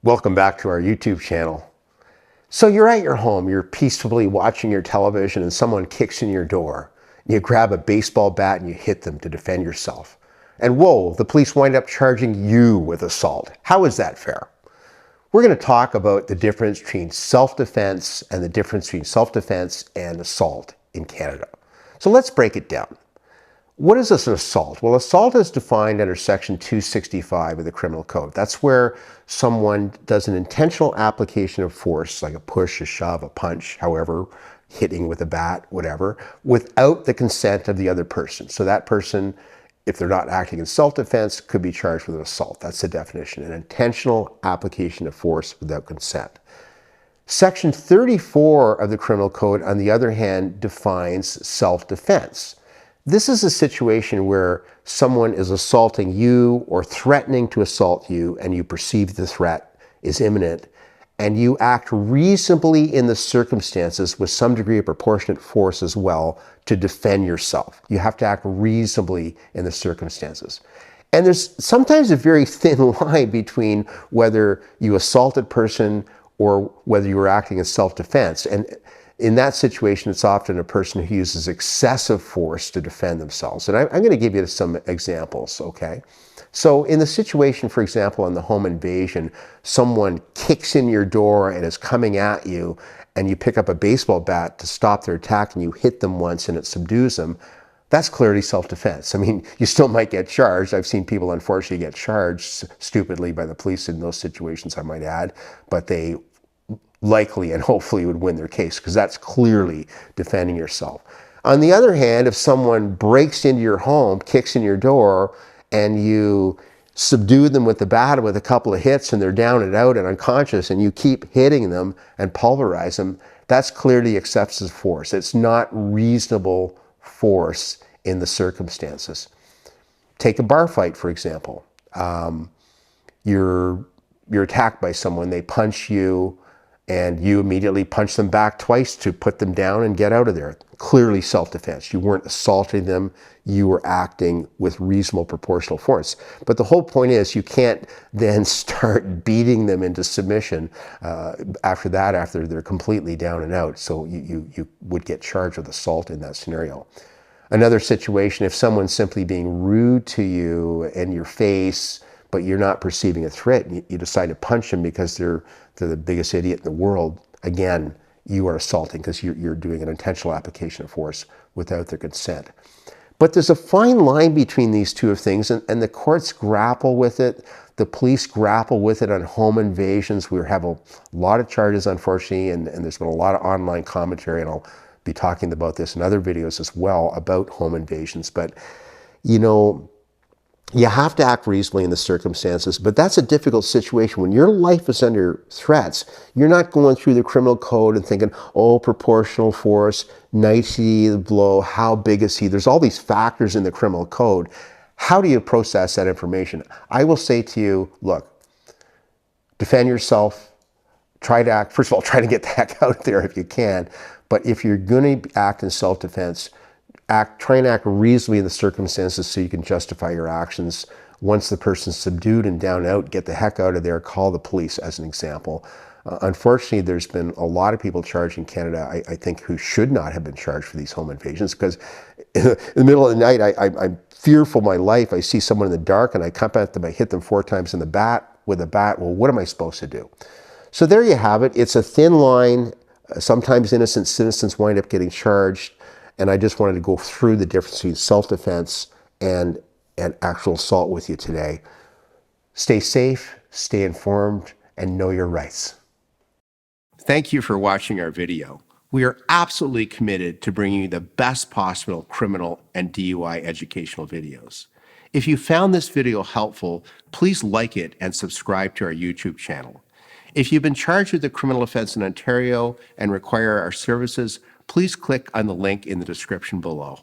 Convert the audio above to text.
Welcome back to our YouTube channel. So you're at your home, you're peacefully watching your television and someone kicks in your door. You grab a baseball bat and you hit them to defend yourself. And whoa, the police wind up charging you with assault. How is that fair? We're going to talk about the difference between self-defense and the difference between self-defense and assault in Canada. So let's break it down. What is an assault? Well, assault is defined under Section 265 of the Criminal Code. That's where someone does an intentional application of force, like a push, a shove, a punch, however, hitting with a bat, whatever, without the consent of the other person. So that person, if they're not acting in self-defense, could be charged with an assault. That's the definition, an intentional application of force without consent. Section 34 of the Criminal Code, on the other hand, defines self-defense. This is a situation where someone is assaulting you or threatening to assault you, and you perceive the threat is imminent, and you act reasonably in the circumstances with some degree of proportionate force as well to defend yourself. You have to act reasonably in the circumstances. And there's sometimes a very thin line between whether you assault a person or whether you were acting in self-defense. And in that situation, it's often a person who uses excessive force to defend themselves. And I'm going to give you some examples, okay? So in the situation, for example, in the home invasion, someone kicks in your door and is coming at you, and you pick up a baseball bat to stop their attack and you hit them once and it subdues them. That's clearly self-defense. I mean, you still might get charged. I've seen people unfortunately get charged stupidly by the police in those situations, I might add, but they likely and hopefully would win their case because that's clearly defending yourself. On the other hand, if someone breaks into your home, kicks in your door, and you subdue them with the bat with a couple of hits and they're down and out and unconscious, and you keep hitting them and pulverize them, that's clearly excessive force. It's not reasonable force in the circumstances. Take a bar fight, for example. You're attacked by someone, they punch you, and you immediately punch them back twice to put them down and get out of there. Clearly self-defense. You weren't assaulting them, you were acting with reasonable proportional force. But the whole point is you can't then start beating them into submission after they're completely down and out. So you would get charged with assault in that scenario. Another situation, if someone's simply being rude to you in your face, but you're not perceiving a threat, and you decide to punch them because they're the biggest idiot in the world, again, you are assaulting because you're doing an intentional application of force without their consent. But there's a fine line between these two things, and the courts grapple with it. The police grapple with it on home invasions. We have a lot of charges, unfortunately, and there's been a lot of online commentary, and I'll be talking about this in other videos as well about home invasions. But, you know, you have to act reasonably in the circumstances, but that's a difficult situation. When your life is under threats, you're not going through the criminal code and thinking, oh, proportional force, nicety of the blow, how big is he? There's all these factors in the criminal code. How do you process that information? I will say to you, look, defend yourself, try to act, first of all, try to get the heck out there if you can, but if you're going to act in self-defense, try and act reasonably in the circumstances so you can justify your actions. Once the person's subdued and down and out, get the heck out of there, call the police as an example. Unfortunately, there's been a lot of people charged in Canada, I think, who should not have been charged for these home invasions because in the middle of the night, I'm fearful of my life. I see someone in the dark and I come at them, I hit them 4 times with a bat. Well, what am I supposed to do? So there you have it. It's a thin line. Sometimes innocent citizens wind up getting charged. And I just wanted to go through the difference between self-defense and actual assault with you today. Stay safe, stay informed, and know your rights. Thank you for watching our video. We are absolutely committed to bringing you the best possible criminal and DUI educational videos. If you found this video helpful, please like it and subscribe to our YouTube channel. If you've been charged with a criminal offense in Ontario and require our services, please click on the link in the description below.